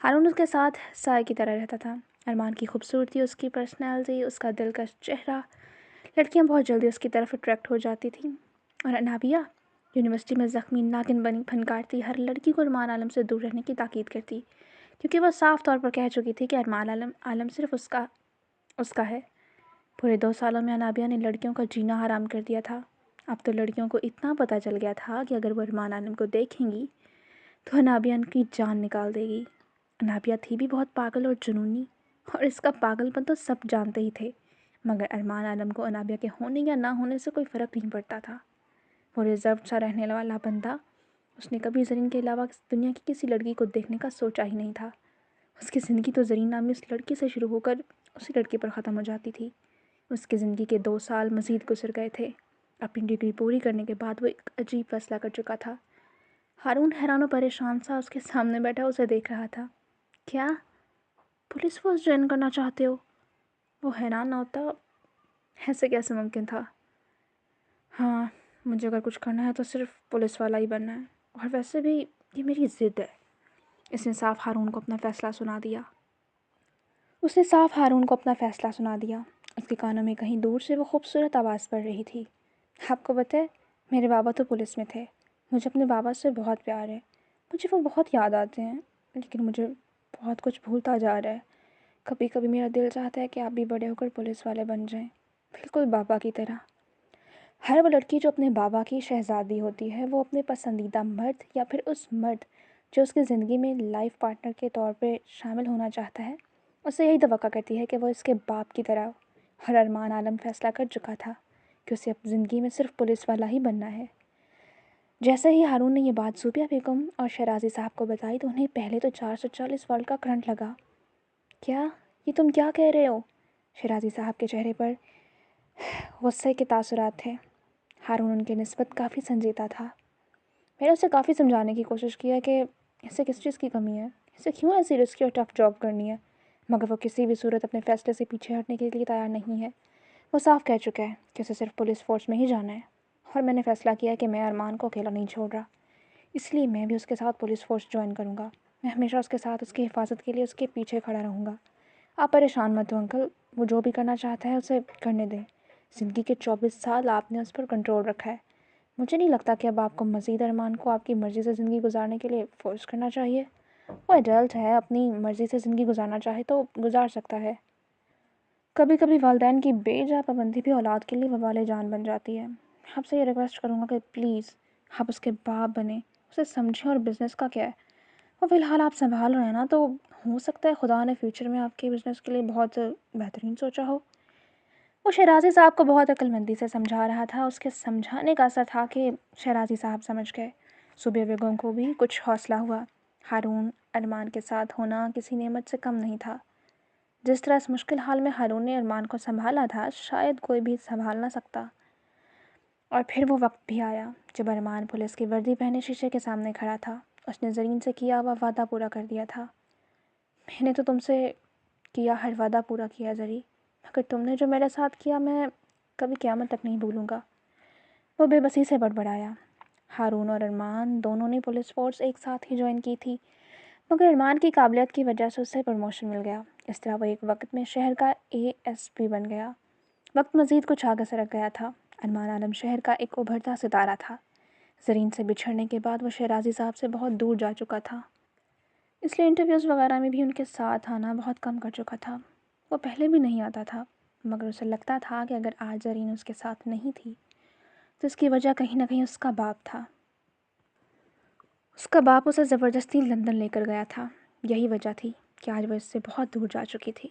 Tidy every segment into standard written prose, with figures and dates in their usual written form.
ہارون اس کے ساتھ سائے کی طرح رہتا تھا۔ ارمان کی خوبصورتی، اس کی پرسنالٹی، اس کا دلکش چہرہ، لڑکیاں بہت جلدی اس کی طرف اٹریکٹ ہو جاتی تھیں۔ اور انابیہ یونیورسٹی میں زخمی ناگن بنی پھنکارتی ہر لڑکی کو ارمان عالم سے دور رہنے کی تاکید کرتی، کیونکہ وہ صاف طور پر کہہ چکی تھی کہ ارمان عالم صرف اس کا ہے۔ پورے 2 سالوں میں انابیہ نے لڑکیوں کا جینا حرام کر دیا تھا۔ اب تو لڑکیوں کو اتنا پتہ چل گیا تھا کہ اگر وہ ارمان عالم کو دیکھیں گی تو انابیہ ان کی جان نکال دے گی۔ انابیہ تھی بھی بہت پاگل اور جنونی، اور اس کا پاگل پن تو سب جانتے ہی تھے، مگر ارمان عالم کو انابیہ کے ہونے یا نہ ہونے سے کوئی فرق نہیں پڑتا تھا۔ وہ ریزرو سا رہنے والا بندہ، اس نے کبھی زرین کے علاوہ دنیا کی کسی لڑکی کو دیکھنے کا سوچا ہی نہیں تھا۔ اس کی زندگی تو زرین نامی اس لڑکی سے شروع ہو کر اسی لڑکی پر ختم ہو جاتی تھی۔ اس کی زندگی کے 2 سال مزید گزر گئے تھے۔ اپنی ڈگری پوری کرنے کے بعد وہ ایک عجیب فیصلہ کر چکا تھا۔ ہارون حیران و پریشان سا اس کے سامنے بیٹھا اسے دیکھ رہا تھا۔ کیا پولیس فورس جوائن کرنا چاہتے ہو؟ وہ حیران نہ ہوتا، ایسے کیسے ممکن تھا؟ ہاں، مجھے اگر کچھ کرنا ہے تو صرف پولیس والا ہی بننا ہے، اور ویسے بھی یہ میری ضد ہے۔ اس نے صاف ہارون کو اپنا فیصلہ سنا دیا۔ اس کے کانوں میں کہیں دور سے وہ خوبصورت آواز پڑ رہی تھی۔ آپ کو پتہ ہے، میرے بابا تو پولیس میں تھے، مجھے اپنے بابا سے بہت پیار ہے، مجھے وہ بہت یاد آتے ہیں، لیکن مجھے بہت کچھ بھولتا جا رہا ہے۔ کبھی کبھی میرا دل چاہتا ہے کہ آپ بھی بڑے ہو کر پولیس والے بن جائیں، بالکل بابا کی طرح۔ ہر وہ لڑکی جو اپنے بابا کی شہزادی ہوتی ہے، وہ اپنے پسندیدہ مرد یا پھر اس مرد جو اس کی زندگی میں لائف پارٹنر کے طور پہ شامل ہونا چاہتا ہے، اسے یہی توقع کرتی ہے کہ وہ اس کے باپ کی طرح ہو۔ اور ارمان عالم فیصلہ کر چکا تھا کہ اسے اب زندگی میں صرف پولیس والا ہی بننا ہے۔ جیسے ہی ہارون نے یہ بات صوبیہ بیگم اور شیرازی صاحب کو بتائی تو انہیں پہلے تو 440 والٹ کا کرنٹ لگا۔ کیا یہ تم کیا کہہ رہے ہو؟ شیرازی صاحب کے چہرے پر غصے کے تاثرات تھے۔ ہارون ان کے نسبت کافی سنجیدہ تھا۔ میں نے اسے کافی سمجھانے کی کوشش کی ہے کہ اسے کس چیز کی کمی ہے، اسے کیوں ایسی رسکی اور ٹف جاب کرنی ہے، مگر وہ کسی بھی صورت اپنے فیصلے سے پیچھے ہٹنے کے لیے تیار نہیں ہے۔ وہ صاف کہہ چکا ہے کہ اسے صرف پولیس فورس میں ہی جانا ہے، اور میں نے فیصلہ کیا ہے کہ میں ارمان کو اکیلا نہیں چھوڑ رہا، اس لیے میں بھی اس کے ساتھ پولیس فورس جوائن کروں گا۔ میں ہمیشہ اس کے ساتھ اس کی حفاظت کے لیے اس کے پیچھے کھڑا رہوں گا۔ آپ پریشان مت ہو انکل، وہ جو بھی کرنا چاہتا ہے اسے کرنے دیں۔ زندگی کے 24 سال آپ نے اس پر کنٹرول رکھا ہے، مجھے نہیں لگتا کہ اب آپ کو مزید ارمان کو آپ کی مرضی سے زندگی گزارنے کے لیے فورس کرنا چاہیے۔ وہ ایڈلٹ ہے، اپنی مرضی سے زندگی گزارنا چاہے تو گزار سکتا ہے۔ کبھی کبھی والدین کی بے جا پابندی بھی اولاد کے لیے وبال جان بن جاتی ہے۔ آپ سے یہ ریکویسٹ کروں گا کہ پلیز آپ اس کے باپ بنیں، اسے سمجھیں، اور بزنس کا کیا ہے، وہ فی الحال آپ سنبھال رہے ہیں نا، تو ہو سکتا ہے خدا نے فیوچر میں آپ کے بزنس کے لیے بہت بہترین سوچا ہو۔ وہ شیرازی صاحب کو بہت عقل مندی سے سمجھا رہا تھا۔ اس کے سمجھانے کا اثر تھا کہ شیرازی صاحب سمجھ گئے۔ صوبیہ بیگم کو بھی کچھ حوصلہ ہوا۔ ہارون ارمان کے ساتھ ہونا کسی نعمت سے کم نہیں تھا۔ جس طرح اس مشکل حال میں ہارون نے ارمان کو سنبھالا تھا، شاید کوئی بھی سنبھال نہ سکتا۔ اور پھر وہ وقت بھی آیا جب ارمان پولیس کی وردی پہنے شیشے کے سامنے کھڑا تھا۔ اس نے زرین سے کیا ہوا وعدہ پورا کر دیا تھا۔ میں نے تو تم سے کیا ہر وعدہ پورا کیا زری، مگر تم نے جو میرے ساتھ کیا میں کبھی قیامت تک نہیں بھولوں گا۔ وہ بے بسی سے بڑبڑایا۔ ہارون اور ارمان دونوں نے پولیس فورس ایک ساتھ ہی جوائن کی تھی، مگر ارمان کی قابلیت کی وجہ سے اسے پروموشن مل گیا۔ اس طرح وہ ایک وقت میں شہر کا ASP بن گیا۔ وقت مزید کچھ آگے سرک گیا تھا۔ ارمان عالم شہر کا ایک ابھرتا ستارہ تھا۔ زرین سے بچھڑنے کے بعد وہ شیرازی صاحب سے بہت دور جا چکا تھا، اس لیے انٹرویوز وغیرہ میں بھی ان کے ساتھ آنا بہت کم کر چکا تھا۔ وہ پہلے بھی نہیں آتا تھا، مگر اسے لگتا تھا کہ اگر آج زرین اس کے ساتھ نہیں تھی تو اس کی وجہ کہیں نہ کہیں اس کا باپ تھا۔ اس کا باپ اسے زبردستی لندن لے کر گیا تھا۔ یہی وجہ تھی کہ آج وہ اس سے بہت دور جا چکی تھی۔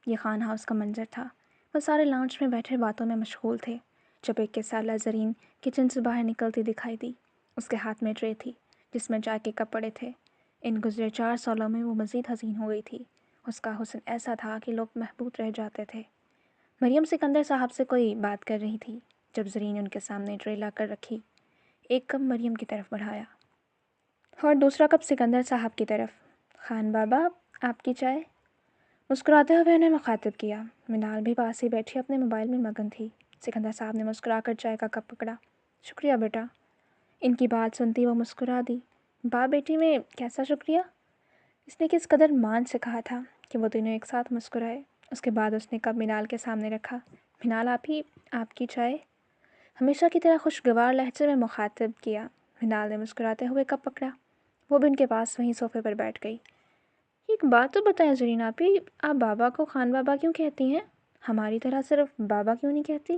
یہ خان ہاؤس کا منظر تھا۔ وہ سارے لاؤنج میں بیٹھے باتوں میں مشغول تھے جب ایک سالہ زرین کچن سے باہر نکلتی دکھائی دی۔ اس کے ہاتھ میں ٹرے تھی جس میں چائے کے کپ پڑے تھے۔ ان گزرے 4 سالوں میں وہ مزید حسین ہو گئی تھی۔ اس کا حسن ایسا تھا کہ لوگ محبوب رہ جاتے تھے۔ مریم سکندر صاحب سے کوئی بات کر رہی تھی جب زرین ان کے سامنے ٹرے لا کر رکھی۔ ایک کپ مریم کی طرف بڑھایا اور دوسرا کپ سکندر صاحب کی طرف۔ خان بابا، آپ کی چائے؟ مسکراتے ہوئے انہیں مخاطب کیا۔ منال بھی پاس ہی بیٹھی اپنے موبائل میں مگن تھی۔ سکندر صاحب نے مسکرا کر چائے کا کپ پکڑا۔ شکریہ بیٹا۔ ان کی بات سنتی وہ مسکرا دی۔ باپ بیٹی میں کیسا شکریہ؟ اس نے کس قدر مان سے کہا تھا کہ وہ تینوں ایک ساتھ مسکرائے۔ اس کے بعد اس نے کپ منال کے سامنے رکھا۔ منال آپ کی چائے؟ ہمیشہ کی طرح خوشگوار لہجے میں مخاطب کیا۔ منال نے مسکراتے ہوئے کپ پکڑا۔ وہ بھی ان کے پاس وہیں صوفے پر بیٹھ گئی۔ ایک بات تو بتائیں زرین آپی، آپ بابا کو خان بابا کیوں کہتی ہیں؟ ہماری طرح صرف بابا کیوں نہیں کہتی؟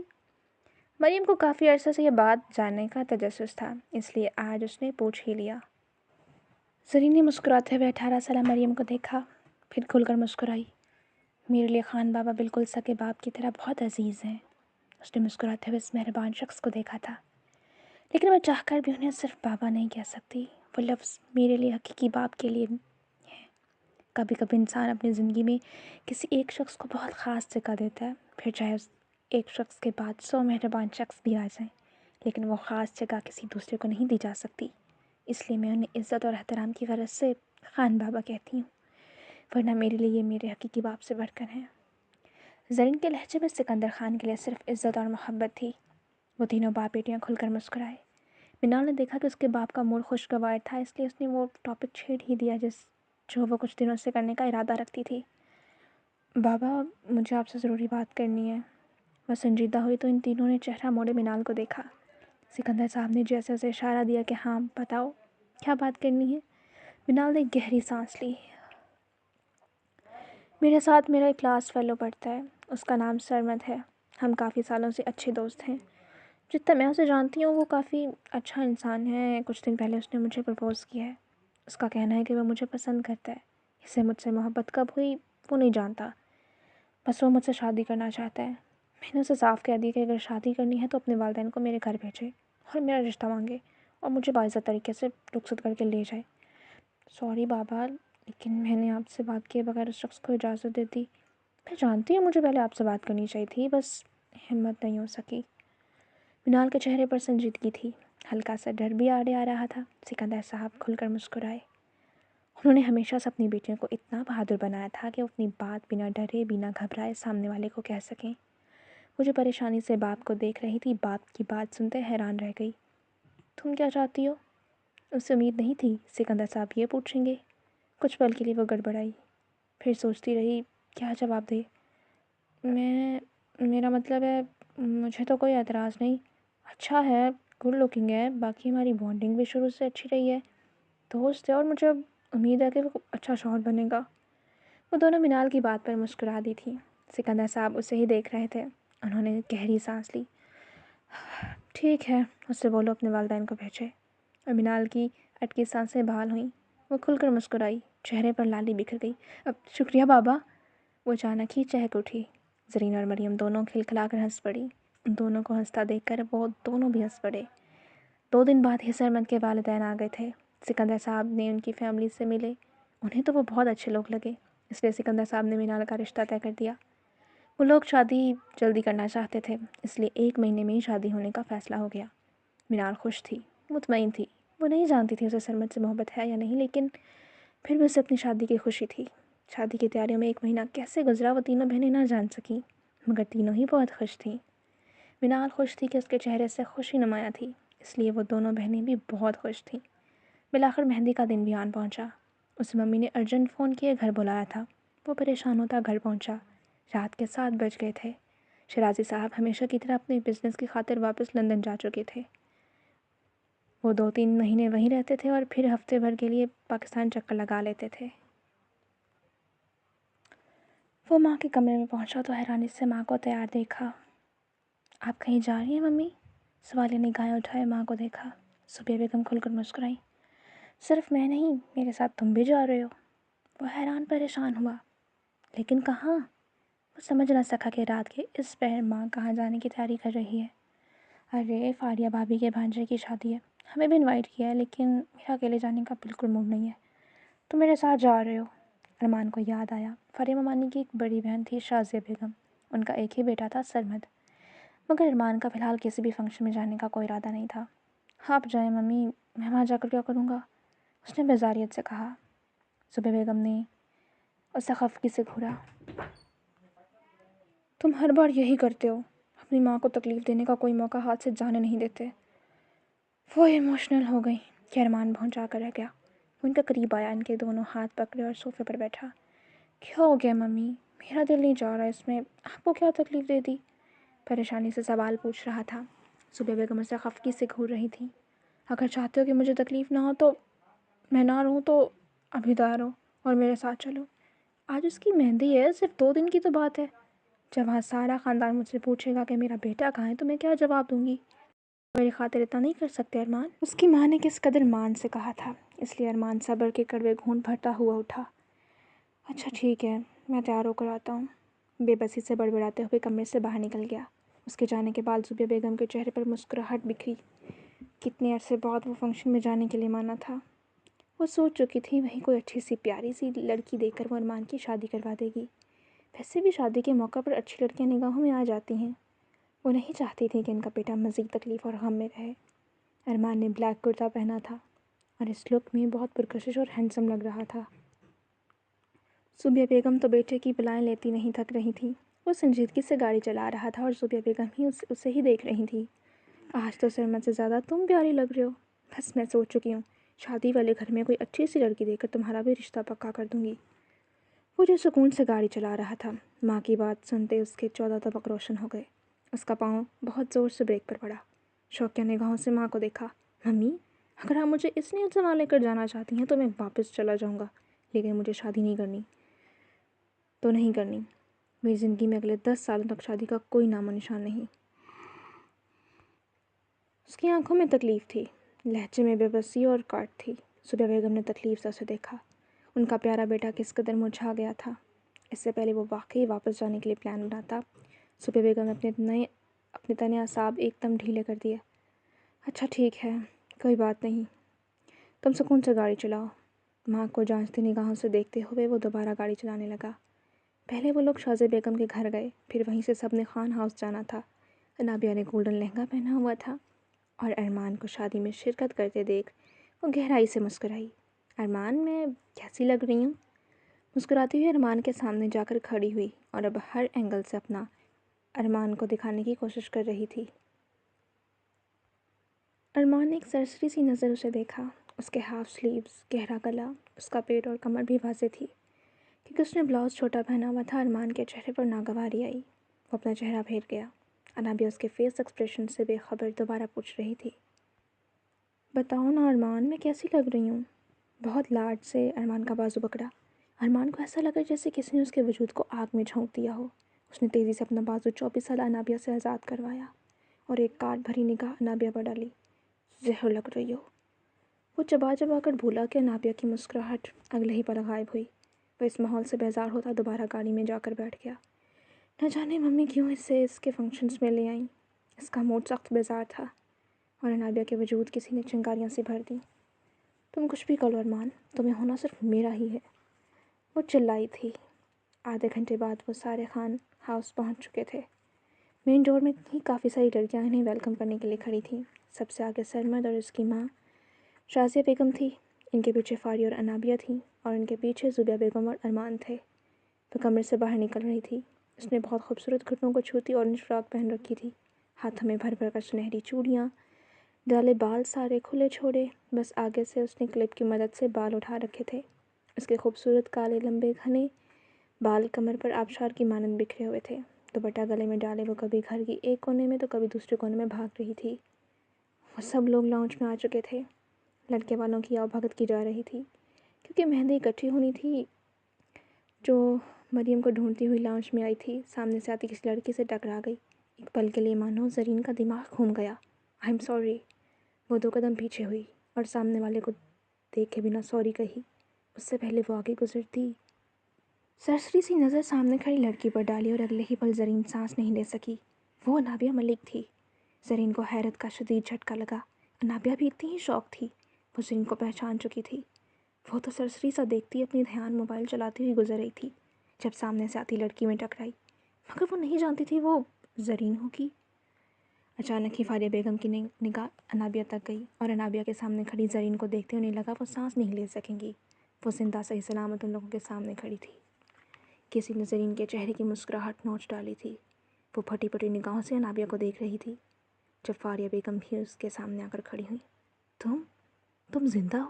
مریم کو کافی عرصے سے یہ بات جاننے کا تجسس تھا، اس لیے آج اس نے پوچھ ہی لیا۔ زرین نے مسکراتے ہوئے 18 سالہ مریم کو دیکھا، پھر کھل کر مسکرائی۔ میرے لیے خان بابا بالکل سگے باپ کی طرح بہت عزیز ہیں۔ اس نے مسکراتے ہوئے اس مہربان شخص کو دیکھا تھا، لیکن میں چاہ کر بھی انہیں صرف بابا نہیں کہہ سکتی۔ وہ لفظ میرے لیے حقیقی باپ کے لیے ہے۔ کبھی کبھی انسان اپنی زندگی میں کسی ایک شخص کو بہت خاص جگہ دیتا ہے، پھر چاہے اس ایک شخص کے بعد 100 مہربان شخص بھی آ جائیں، لیکن وہ خاص جگہ کسی دوسرے کو نہیں دی جا سکتی۔ اس لیے میں انہیں عزت اور احترام کی غرض سے خان بابا کہتی ہوں، ورنہ میرے لیے یہ میرے حقیقی باپ سے بڑھ کر ہیں۔ زرین کے لہجے میں سکندر خان کے لیے صرف عزت اور محبت تھی۔ وہ تینوں باپ بیٹیاں کھل کر مسکرائے۔ منال نے دیکھا کہ اس کے باپ کا موڈ خوشگوار تھا، اس لیے اس نے وہ ٹاپک چھیڑ ہی دیا جو وہ کچھ دنوں سے کرنے کا ارادہ رکھتی تھی۔ بابا، مجھے آپ سے ضروری بات کرنی ہے۔ وہ سنجیدہ ہوئی تو ان تینوں نے چہرہ موڑے منال کو دیکھا۔ سکندر صاحب نے جیسے اسے اشارہ دیا کہ ہاں بتاؤ، کیا بات کرنی ہے؟ منال نے گہری سانس لی۔ میرے ساتھ میرا ایک کلاس فیلو پڑھتا ہے، اس کا نام سرمد ہے۔ ہم کافی سالوں سے اچھے دوست ہیں۔ جتنا میں اسے جانتی ہوں وہ کافی اچھا انسان ہے۔ کچھ دن پہلے اس نے مجھے پرپوز کیا ہے۔ اس کا کہنا ہے کہ وہ مجھے پسند کرتا ہے۔ اسے مجھ سے محبت کب ہوئی وہ نہیں جانتا، بس وہ مجھ سے شادی کرنا چاہتا ہے۔ میں نے اسے صاف کہہ دیا کہ اگر شادی کرنی ہے تو اپنے والدین کو میرے گھر بھیجے اور میرا رشتہ مانگے اور مجھے باعزت طریقے سے رخصت کر کے لے جائے۔ سوری بابا، لیکن میں نے آپ سے بات کیے بغیر اس شخص کو اجازت دے دی۔ میں جانتی ہوں مجھے پہلے آپ سے بات کرنی چاہیے تھی، بس ہمت نہیں ہو سکی۔ منال کے چہرے پر سنجیدگی تھی، ہلکا سا ڈر بھی آڑے آ رہا تھا۔ سکندر صاحب کھل کر مسکرائے۔ انہوں نے ہمیشہ سے اپنی بیٹیوں کو اتنا بہادر بنایا تھا کہ وہ اپنی بات بنا ڈرے بنا گھبرائے سامنے والے کو کہہ سکیں۔ مجھے پریشانی سے باپ کو دیکھ رہی تھی، باپ کی بات سنتے حیران رہ گئی۔ تم کیا چاہتی ہو؟ اس سے امید نہیں تھی سکندر صاحب یہ پوچھیں گے۔ کچھ پل کے لیے وہ گڑبڑائی، پھر سوچتی رہی کیا جواب دے۔ میرا مطلب ہے مجھے تو کوئی اعتراض نہیں، اچھا ہے، گڈ لکنگ ہے، باقی ہماری بانڈنگ بھی شروع سے اچھی رہی ہے، دوست ہے، اور مجھے امید ہے کہ وہ اچھا شوہر بنے گا۔ وہ دونوں منال کی بات پر مسکرا دی تھی۔ سکندر صاحب اسے ہی دیکھ رہے تھے۔ انہوں نے گہری سانس لی۔ ٹھیک ہے، اس سے بولو اپنے والدین کو بھیجے۔ اور منال کی اٹکی سانسیں بحال ہوئیں۔ وہ کھل کر مسکرائی، چہرے پر لالی بکھر گئی۔ اب شکریہ بابا۔ وہ اچانک ہی چہک اٹھی۔ زرین اور مریم دونوں کھلکھلا کر ہنس پڑی۔ ان دونوں کو ہنستا دیکھ کر وہ دونوں بھی ہنس پڑے۔ 2 دن بعد ہی سرمد کے والدین آ گئے تھے۔ سکندر صاحب نے ان کی فیملی سے ملے۔ انہیں تو وہ بہت اچھے لوگ لگے، اس لیے سکندر صاحب نے منال کا رشتہ طے کر دیا۔ وہ لوگ شادی جلدی کرنا چاہتے تھے، اس لیے 1 مہینے میں ہی شادی ہونے کا فیصلہ ہو گیا۔ منال خوش تھی، مطمئن تھی۔ وہ نہیں جانتی تھی اسے سرمد سے محبت ہے یا نہیں، لیکن پھر بھی اسے اپنی شادی کی خوشی تھی۔ شادی کی تیاریوں میں 1 مہینہ کیسے گزرا وہ تینوں بہنیں نہ جان سکیں، مگر تینوں ہی بہت خوش تھیں۔ منال خوش تھی کہ اس کے چہرے سے خوشی نمایاں تھی، اس لیے وہ دونوں بہنیں بھی بہت خوش تھیں۔ بالآخر مہندی کا دن بھی آن پہنچا۔ اس ممی نے ارجنٹ فون کیے گھر بلایا تھا۔ وہ پریشان ہوتا گھر پہنچا۔ رات کے 7 بج گئے تھے۔ شرازی صاحب ہمیشہ کی طرح اپنے بزنس کی خاطر واپس لندن جا چکے تھے۔ وہ 2-3 مہینے وہیں رہتے تھے اور پھر ہفتے بھر کے لیے پاکستان چکر لگا لیتے تھے۔ وہ ماں کے کمرے میں پہنچا تو حیرانی سے ماں کو تیار دیکھا۔ آپ کہیں جا رہی ہیں ممی؟ سوالیہ نگاہیں اٹھائے ماں کو دیکھا۔ صبیہ بیگم کھل کر مسکرائی۔ صرف میں نہیں، میرے ساتھ تم بھی جا رہے ہو؟ وہ حیران پریشان ہوا۔ لیکن کہاں؟ وہ سمجھ نہ سکا کہ رات کے اس پہر ماں کہاں جانے کی تیاری کر رہی ہے۔ ارے فاریہ بھابھی کے بھانجے کی شادی ہے، ہمیں بھی انوائٹ کیا ہے، لیکن میرا اکیلے جانے کا بالکل موڈ نہیں ہے۔ تم میرے ساتھ جا رہے ہو؟ ارمان کو یاد آیا فاریہ ممانی کی ایک بڑی بہن تھی شازیہ بیگم، ان کا ایک ہی بیٹا تھا سرمد، مگر ارمان کا فی الحال کسی بھی فنکشن میں جانے کا کوئی ارادہ نہیں تھا۔ آپ جائیں ممی، میں وہاں جا کر کیا کروں گا؟ اس نے بیزاریت سے کہا۔ صبح بیگم نے اسے خفگی سے گھورا۔ تم ہر بار یہی کرتے ہو، اپنی ماں کو تکلیف دینے کا کوئی موقع ہاتھ سے جانے نہیں دیتے۔ وہ ایموشنل ہو گئی کہ ارمان بھونچا کر رہ گیا۔ ان کا قریب آیا، ان کے دونوں ہاتھ پکڑے اور صوفے پر بیٹھا۔ کیا ہو گیا ممی؟ میرا دل نہیں چاہ رہا اس میں، آپ کو کیا تکلیف دے دی؟ پریشانی سے سوال پوچھ رہا تھا۔ صبح بیگم اسے خفگی سے گھور رہی تھی۔ اگر چاہتے ہو کہ مجھے تکلیف نہ ہو تو میں نہ رہوں تو ابھی تیار ہو اور میرے ساتھ چلو۔ آج اس کی مہندی ہے، صرف 2 دن کی تو بات ہے۔ جب وہاں سارا خاندان مجھ سے پوچھے گا کہ میرا بیٹا کہاں ہے تو میں کیا جواب دوں گی؟ میری خاطر اتنا نہیں کر سکتے ارمان؟ اس کی ماں نے کس قدر مان سے کہا تھا، اس لیے ارمان صبر کے کڑوے گھونٹ بھرتا ہوا اٹھا۔ اچھا ٹھیک ہے، میں تیار ہو کر آتا ہوں۔ بے بسی سے بڑبڑاتے ہوئے کمرے سے باہر نکل گیا۔ اس کے جانے کے بعد زبیہ بیگم کے چہرے پر مسکراہٹ بکھری۔ کتنے عرصے بعد وہ فنکشن میں جانے کے لیے مانا تھا۔ وہ سوچ چکی تھی وہیں کوئی اچھی سی پیاری سی لڑکی دیکھ کر وہ ارمان کی شادی کروا دے گی۔ ویسے بھی شادی کے موقع پر اچھی لڑکیاں نگاہوں میں آ جاتی ہیں۔ وہ نہیں چاہتی تھی کہ ان کا بیٹا مزید تکلیف اور غم میں رہے۔ ارمان نے بلیک کرتا پہنا تھا اور اس لک میں بہت پرکشش اور ہینڈسم لگ رہا تھا۔ زبیہ بیگم تو بیٹے کی بلائیں لیتی نہیں تھک رہی تھی۔ وہ سنجیدگی سے گاڑی چلا رہا تھا اور زبیہ بیگم ہی اسے ہی دیکھ رہی تھی۔ آج تو سرمد سے زیادہ تم پیاری لگ رہے ہو۔ بس میں سوچ چکی ہوں شادی والے گھر میں کوئی اچھی سی لڑکی دیکھ کر تمہارا بھی رشتہ پکا کر دوں گی۔ وہ جو سکون سے گاڑی چلا رہا تھا، ماں کی بات سنتے اس کے 14 طبق روشن ہو گئے۔ اس کا پاؤں بہت زور سے بریک پر پڑا۔ شوقیہ نگاہوں سے ماں کو دیکھا۔ ممی، اگر آپ مجھے اس نیت سے وہاں لے کر جانا چاہتی ہیں تو میں واپس چلا جاؤں گا، لیکن مجھے شادی نہیں کرنی تو نہیں کرنی۔ میری زندگی میں اگلے 10 سالوں تک شادی کا کوئی نام و نشان نہیں۔ اس کی آنکھوں میں تکلیف تھی، لہجے میں بے بسی اور کاٹ تھی۔ زبیہ بیگم نے تکلیف سے اسے دیکھا۔ ان کا پیارا بیٹا کس قدر مرجھا گیا تھا۔ اس سے پہلے وہ واقعی واپس جانے کے لیے پلان بناتا، زبیہ بیگم نے اپنے تنے اعصاب ایک دم ڈھیلے کر دیے۔ اچھا ٹھیک ہے، کوئی بات نہیں، تم سکون سے گاڑی چلاؤ۔ ماں کو جانچتی نگاہوں سے دیکھتے ہوئے وہ دوبارہ گاڑی چلانے لگا۔ پہلے وہ لوگ شازیہ بیگم کے گھر گئے، پھر وہیں سے سب نے خان ہاؤس جانا تھا۔ انابیہ نے گولڈن لہنگا پہنا ہوا تھا اور ارمان کو شادی میں شرکت کرتے دیکھ وہ گہرائی سے مسکرائی۔ ارمان، میں کیسی لگ رہی ہوں؟ مسکراتی ہوئی ارمان کے سامنے جا کر کھڑی ہوئی اور اب ہر اینگل سے اپنا ارمان کو دکھانے کی کوشش کر رہی تھی۔ ارمان نے ایک سرسری سی نظر اسے دیکھا۔ اس کے ہاف سلیوز، گہرا گلا، اس کا پیٹ اور کمر بھی واضح تھی کیونکہ اس نے بلاؤز چھوٹا پہنا ہوا تھا۔ ارمان کے چہرے پر ناگواری آئی، وہ اپنا چہرہ پھیر گیا۔ انابیہ اس کے فیس ایکسپریشن سے بے خبر دوبارہ پوچھ رہی تھی، بتاؤ نا ارمان، میں کیسی لگ رہی ہوں؟ بہت لاڈ سے ارمان کا بازو پکڑا۔ ارمان کو ایسا لگا جیسے کسی نے اس کے وجود کو آگ میں جھونک دیا ہو۔ اس نے تیزی سے اپنا بازو 24 سالہ انابیہ سے آزاد کروایا اور ایک کاٹ بھری نگاہ انابیہ پر ڈالی۔ زہر لگ رہی ہو۔ وہ چبا چبا کر بھولا کہ انابیہ کی مسکراہٹ اگلے ہی پل غائب ہوئی۔ وہ اس ماحول سے بیزار ہوتا دوبارہ گاڑی میں جا کر بیٹھ گیا۔ نہ جانے ممی کیوں اسے اس کے فنکشنز میں لے آئیں۔ اس کا موڈ سخت بیزار تھا اور انابیہ کے وجود کسی نے چنگاریاں سے بھر دیں۔ تم کچھ بھی کرو ارمان، تمہیں ہونا صرف میرا ہی ہے، وہ چلائی تھی۔ آدھے گھنٹے بعد وہ سارے خان ہاؤس پہنچ چکے تھے۔ مین ڈور میں ہی کافی ساری لڑکیاں انہیں ویلکم کرنے کے لیے کھڑی تھیں۔ سب سے آگے سرمد اور اس کی ماں شازیہ بیگم تھی۔ ان کے پیچھے فاری اور انابیہ تھیں اور ان کے پیچھے زبیہ بیگم اور ارمان تھے۔ وہ کمرے سے باہر نکل رہی تھی۔ اس نے بہت خوبصورت گھٹنوں کو چھوتی اورنج فراک پہن رکھی تھی۔ ہاتھوں میں بھر بھر کر سنہری چوڑیاں، ڈالے بال سارے کھلے چھوڑے، بس آگے سے اس نے کلپ کی مدد سے بال اٹھا رکھے تھے۔ اس کے خوبصورت کالے لمبے گھنے بال کمر پر آبشار کی مانند بکھرے ہوئے تھے۔ دوپٹہ گلے میں ڈالے وہ کبھی گھر کی ایک کونے میں تو کبھی دوسرے کونے میں بھاگ رہی تھی۔ وہ سب لوگ لاؤنج میں آ چکے تھے۔ لڑکے والوں کی آؤ بھگت کی جا رہی تھی کیونکہ مہندی اکٹھی ہونی تھی جو مریم کو ڈھونڈتی ہوئی لاؤنج میں آئی تھی۔ سامنے سے آتی کسی لڑکی سے ٹکرا گئی۔ ایک پل کے لیے مانو زرین کا دماغ گھوم گیا۔ I am sorry. وہ 2 قدم پیچھے ہوئی اور سامنے والے کو دیکھے بنا سوری کہی۔ اس سے پہلے وہ آگے گزرتی سرسری سی نظر سامنے کھڑی لڑکی پر ڈالی اور اگلے ہی پل زرین سانس نہیں لے سکی۔ وہ انابیہ ملک تھی۔ زرین کو حیرت کا شدید جھٹکا لگا۔ انابیہ بھی اتنی ہی شوق تھی۔ وہ زرین کو پہچان چکی تھی۔ وہ تو سرسری سا دیکھتی اپنی دھیان موبائل چلاتی ہوئی گزر رہی تھی جب سامنے سے آتی لڑکی میں ٹکرائی، مگر وہ نہیں جانتی تھی وہ زرین ہوگی۔ اچانک ہی فاریہ بیگم کی نگاہ انابیہ تک گئی اور انابیہ کے سامنے کھڑی زرین کو دیکھتے انہیں لگا وہ سانس نہیں لے سکیں گی۔ وہ زندہ صحیح سلامت ان لوگوں کے سامنے کھڑی تھی۔ کسی نے زرین کے چہرے کی مسکراہٹ نوچ ڈالی تھی۔ وہ پھٹی پھٹی نگاہوں سے انابیہ کو دیکھ رہی تھی جب فاریہ بیگم بھی اس کے سامنے آ کر کھڑی ہوئی۔ تم زندہ ہو؟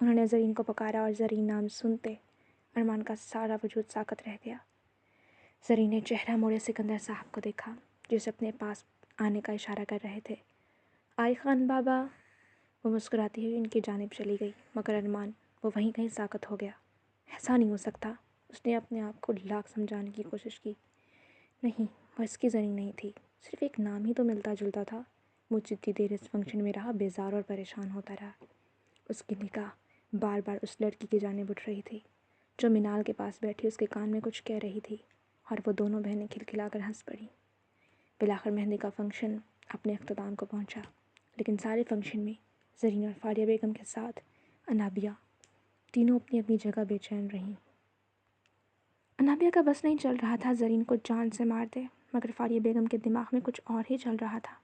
انہوں نے زرین کو پکارا اور زرین نام سنتے ارمان کا سارا وجود ساکت رہ گیا۔ زرین نے چہرہ موڑے سکندر صاحب کو دیکھا جو اسے اپنے پاس آنے کا اشارہ کر رہے تھے۔ آئی خان بابا، وہ مسکراتی ہوئی ان کی جانب چلی گئی، مگر ارمان وہ وہیں کہیں ساکت ہو گیا۔ ایسا نہیں ہو سکتا، اس نے اپنے آپ کو لاکھ سمجھانے کی کوشش کی۔ نہیں، وہ اس کی زرین نہیں تھی، صرف ایک نام ہی تو ملتا جلتا تھا۔ وہ جتنی دیر اس فنکشن میں رہا بیزار اور پریشان ہوتا رہا۔ اس کی نگاہ بار بار اس لڑکی کی جانب اٹھ رہی تھی جو مینال کے پاس بیٹھی اس کے کان میں کچھ کہہ رہی تھی، اور وہ دونوں بہنیں کھلکھلا کر ہنس پڑیں۔ بالآخر مہندی کا فنکشن اپنے اختتام کو پہنچا، لیکن سارے فنکشن میں زرین اور فاریہ بیگم کے ساتھ انابیہ تینوں اپنی اپنی جگہ بے چین رہیں۔ انابیہ کا بس نہیں چل رہا تھا زرین کو جان سے مار دے، مگر فاریہ بیگم کے دماغ میں کچھ اور ہی چل رہا تھا۔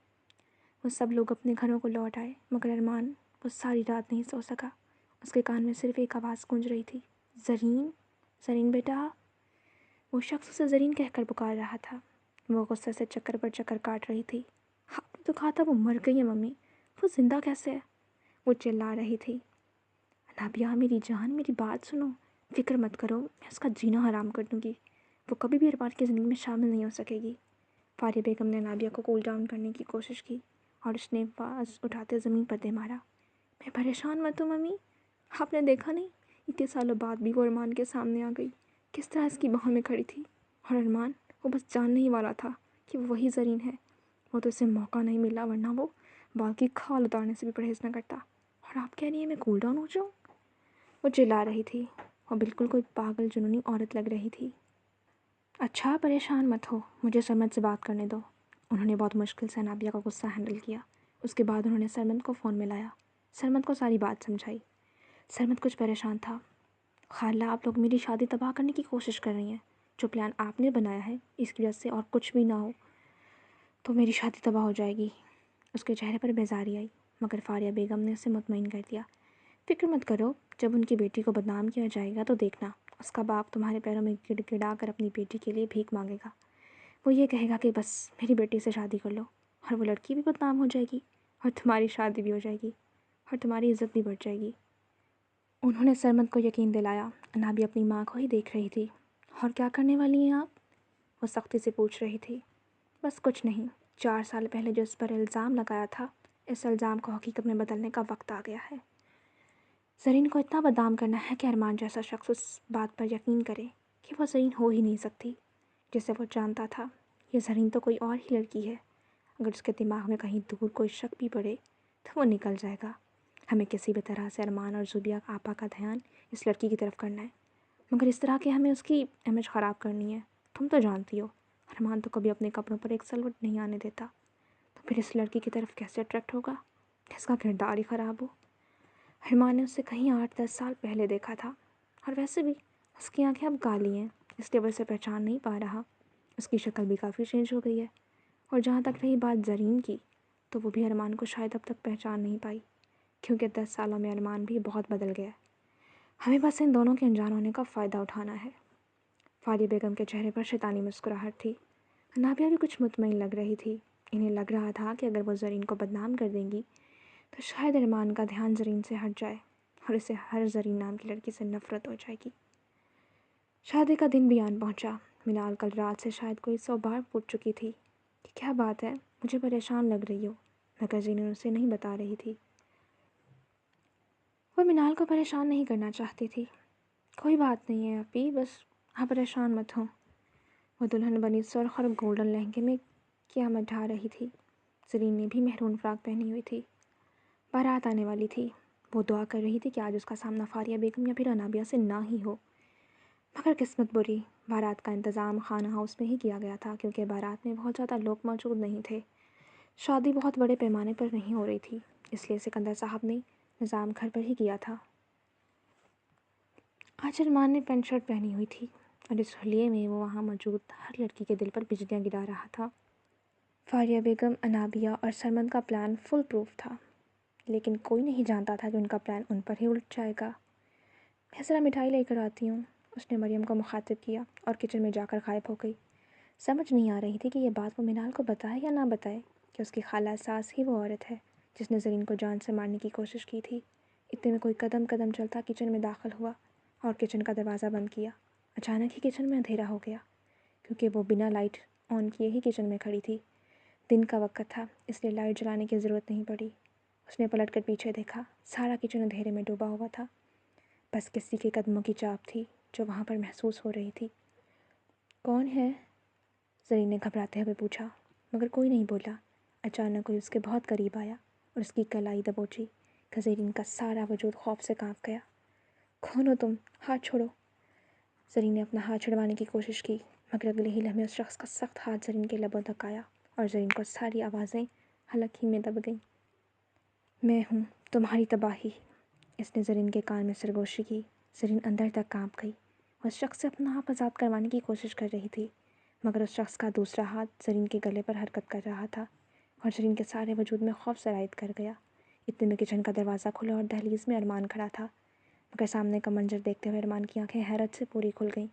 وہ سب لوگ اپنے گھروں کو لوٹ آئے، مگر ارمان وہ ساری رات نہیں سو سکا۔ اس کے کان میں صرف ایک آواز گونج رہی تھی، زرین، زرین بیٹا۔ وہ شخص اسے زرین کہہ کر پکار رہا تھا۔ وہ غصے سے چکر پر چکر کاٹ رہی تھی۔ آپ نے تو کہا تھا وہ مر گئی ہے ممی، وہ زندہ کیسے ہے؟ وہ چلا رہی تھی۔ انابیہ میری جان، میری بات سنو، فکر مت کرو، میں اس کا جینا حرام کر دوں گی، وہ کبھی بھی ارمان کی زندگی میں شامل نہیں ہو سکے گی۔ فاریہ بیگم نے انابیہ کو کول ڈاؤن کرنے کی کوشش کی اور اس نے آواز اٹھاتے زمین پر دے مارا، میں پریشان مت ہوں ممی، آپ نے دیکھا نہیں اتنے سالوں بعد بھی وہ ارمان کے سامنے آ گئی، کس طرح اس کی باہوں میں کھڑی تھی، اور ارمان وہ بس جاننے ہی والا تھا کہ وہ وہی زرین ہے۔ وہ تو اسے موقع نہیں ملا، ورنہ وہ بال کی کھال اتارنے سے بھی پرہیز نہ کرتا، اور آپ کہہ رہی ہیں میں کول ڈاؤن ہو جاؤں؟ وہ چلا رہی تھی، وہ بالکل کوئی پاگل جنونی عورت لگ رہی تھی۔ اچھا پریشان مت ہو، مجھے سرمد سے بات کرنے دو۔ انہوں نے بہت مشکل سے انابیہ کا غصہ ہینڈل کیا۔ اس کے بعد انہوں نے سرمد کو فون میں لایا، سرمد کو ساری بات سمجھائی۔ سرمد کچھ پریشان تھا۔ خالہ، آپ لوگ میری شادی تباہ کرنے کی کوشش کر رہی ہیں، جو پلان آپ نے بنایا ہے اس کی وجہ سے اور کچھ بھی نہ ہو تو میری شادی تباہ ہو جائے گی۔ اس کے چہرے پر بیزاری آئی، مگر فاریہ بیگم نے اسے مطمئن کر دیا، فکر مت کرو، جب ان کی بیٹی کو بدنام کیا جائے گا تو دیکھنا اس کا باپ تمہارے پیروں میں گڑ گڑا کر اپنی بیٹی کے لیے بھیک مانگے گا۔ وہ یہ کہے گا کہ بس میری بیٹی سے شادی کر لو، اور وہ لڑکی بھی بدنام ہو جائے گی، اور تمہاری شادی بھی ہو جائے گی، اور تمہاری عزت بھی بڑھ جائے گی۔ انہوں نے سرمد کو یقین دلایا۔ انابیہ اپنی ماں کو ہی دیکھ رہی تھی۔ اور کیا کرنے والی ہیں آپ؟ وہ سختی سے پوچھ رہی تھی۔ بس کچھ نہیں، 4 سال پہلے جو اس پر الزام لگایا تھا، اس الزام کو حقیقت میں بدلنے کا وقت آ گیا ہے۔ زرین کو اتنا بدنام کرنا ہے کہ ارمان جیسا شخص اس بات پر یقین کرے کہ وہ زرین ہو ہی نہیں سکتی جسے وہ جانتا تھا۔ یہ زرین تو کوئی اور ہی لڑکی ہے۔ اگر اس کے دماغ میں کہیں دور کوئی شک بھی پڑے تو وہ نکل جائے گا۔ ہمیں کسی بھی طرح سے ارمان اور زوبیہ آپا کا دھیان اس لڑکی کی طرف کرنا ہے، مگر اس طرح کہ ہمیں اس کی امیج خراب کرنی ہے۔ تم تو جانتی ہو ارمان تو کبھی اپنے کپڑوں پر ایک سلوٹ نہیں آنے دیتا، تو پھر اس لڑکی کی طرف کیسے اٹریکٹ ہوگا جس کا کردار ہی خراب ہو؟ ارمان نے اسے کہیں 8-10 سال پہلے دیکھا تھا، اور ویسے بھی اس کی آنکھیں اب کالی ہیں، اس لیے وہ اسے پہچان نہیں پا رہا۔ اس کی شکل بھی کافی چینج ہو گئی ہے، اور جہاں تک رہی بات زرین کی، تو وہ بھی ارمان کو شاید اب تک پہچان نہیں پائی، کیونکہ 10 سالوں میں ارمان بھی بہت بدل گیا ہے۔ ہمیں بس ان دونوں کے انجان ہونے کا فائدہ اٹھانا ہے۔ فاریہ بیگم کے چہرے پر شیطانی مسکراہٹ تھی۔ انابیہ بھی کچھ مطمئن لگ رہی تھی۔ انہیں لگ رہا تھا کہ اگر وہ زرین کو بدنام کر دیں گی تو شاید ارمان کا دھیان زرین سے ہٹ جائے اور اسے ہر زرین نام کی لڑکی سے نفرت ہو جائے گی۔ شادی کا دن بھی آن پہنچا۔ مینال کل رات سے شاید کوئی 100 بار پوچھ چکی تھی کہ کیا بات ہے، مجھے پریشان لگ رہی ہو، مگر زرین اسے نہیں بتا رہی تھی۔ وہ مینال کو پریشان نہیں کرنا چاہتی تھی۔ کوئی بات نہیں ہے اپی، بس آپ پریشان مت ہوں۔ وہ دلہن بنی سرخ اور گولڈن لہنگے میں قیامت ڈھا رہی تھی۔ زرین نے بھی مہرون فراک پہنی ہوئی تھی۔ بارات آنے والی تھی۔ وہ دعا کر رہی تھی کہ آج اس کا سامنا فاریہ بیگم یا پھر انابیہ سے نہ ہی ہو، مگر قسمت بری، بارات کا انتظام خانہ ہاؤس میں ہی کیا گیا تھا، کیونکہ بارات میں بہت زیادہ لوگ موجود نہیں تھے۔ شادی بہت بڑے پیمانے پر نہیں ہو رہی تھی، اس لیے سکندر صاحب نے نظام گھر پر ہی کیا تھا۔ آج ارمان نے پینٹ شرٹ پہنی ہوئی تھی، اور اس حلیے میں وہ وہاں موجود ہر لڑکی کے دل پر بجلیاں گرا رہا تھا۔ فاریہ بیگم، انابیہ اور سرمد کا پلان فل پروف تھا، لیکن کوئی نہیں جانتا تھا کہ ان کا پلان ان پر ہی الٹ جائے گا۔ میں ذرا مٹھائی لے کر آتی ہوں، اس نے مریم کو مخاطب کیا اور کچن میں جا کر غائب ہو گئی۔ سمجھ نہیں آ رہی تھی کہ یہ بات وہ مینال کو بتائے یا نہ بتائے کہ اس کی خالہ ساس ہی وہ عورت ہے جس نے زرین کو جان سے مارنے کی کوشش کی تھی۔ اتنے میں کوئی قدم قدم چلتا کچن میں داخل ہوا اور کچن کا دروازہ بند کیا۔ اچانک ہی کچن میں اندھیرا ہو گیا، کیونکہ وہ بنا لائٹ آن کیے ہی کچن میں کھڑی تھی۔ دن کا وقت تھا، اس لیے لائٹ جلانے کی ضرورت نہیں پڑی۔ اس نے پلٹ کر پیچھے دیکھا، سارا کچن اندھیرے میں ڈوبا ہوا تھا۔ بس کسی کے قدموں کی چاپ تھی جو وہاں پر محسوس ہو رہی تھی۔ کون ہے؟ زرین نے گھبراتے ہوئے پوچھا، مگر کوئی نہیں بولا۔ اچانک کوئی اس کے بہت قریب آیا اور اس کی کلائی دبوچی کہ زرین کا سارا وجود خوف سے کانپ گیا۔ کون ہو تم؟ ہاتھ چھوڑو۔ زرین نے اپنا ہاتھ چھڑوانے کی کوشش کی، مگر اگلے ہی لمحے اس شخص کا سخت ہاتھ زرین کے لبوں تک آیا اور زرین کو ساری آوازیں حلق ہی میں دب گئیں۔ میں ہوں تمہاری تباہی۔ اس نے زرین کے کان میں سرگوشی کی۔ زرین اندر تک کانپ گئی۔ وہ اس شخص سے اپنا آپ آزاد کروانے کی کوشش کر رہی تھی، مگر اس شخص کا دوسرا ہاتھ زرین کے گلے پر حرکت کر رہا تھا اور زرین کے سارے وجود میں خوف سرایت کر گیا۔ اتنے میں کچن کا دروازہ کھلا اور دہلیز میں ارمان کھڑا تھا، مگر سامنے کا منظر دیکھتے ہوئے ارمان کی آنکھیں حیرت سے پوری کھل گئیں۔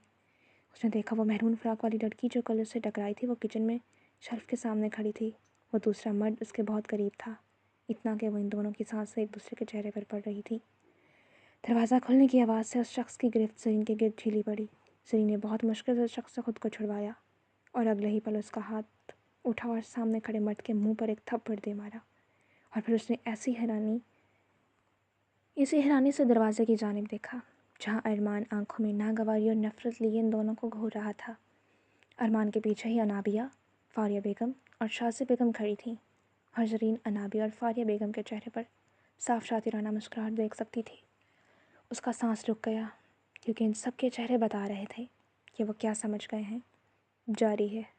اس نے دیکھا وہ مہرون فراق والی لڑکی جو کل اس سے ٹکرائی تھی وہ کچن میں شیلف کے سامنے کھڑی تھی۔ وہ دوسرا مرد اس کے بہت قریب تھا، اتنا کہ وہ ان دونوں کی سانسیں ایک دوسرے کے چہرے پر پڑ رہی تھی۔ دروازہ کھلنے کی آواز سے اس شخص کی گرفت زرین کے گرد ڈھیلی پڑی۔ زرین نے بہت مشکل سے اس شخص سے خود کو چھڑوایا اور اگلے ہی پل اس کا ہاتھ اٹھا اور سامنے کھڑے مرد کے منہ پر ایک تھپڑ دے مارا، اور پھر اس نے اسی حیرانی سے دروازے کی جانب دیکھا جہاں ارمان آنکھوں میں ناگواری اور نفرت لیے ان دونوں کو گھور رہا تھا۔ ارمان کے پیچھے ہی انابیہ، فاریہ بیگم اور شازیہ بیگم کھڑی تھیں، اور زرین انابیہ اور فاریہ بیگم کے چہرے پر صاف شاطرانہ مسکراہٹ دیکھ سکتی تھی۔ اس کا سانس رک گیا، کیونکہ ان سب کے چہرے بتا رہے تھے کہ وہ کیا سمجھ گئے ہیں۔ جاری ہے۔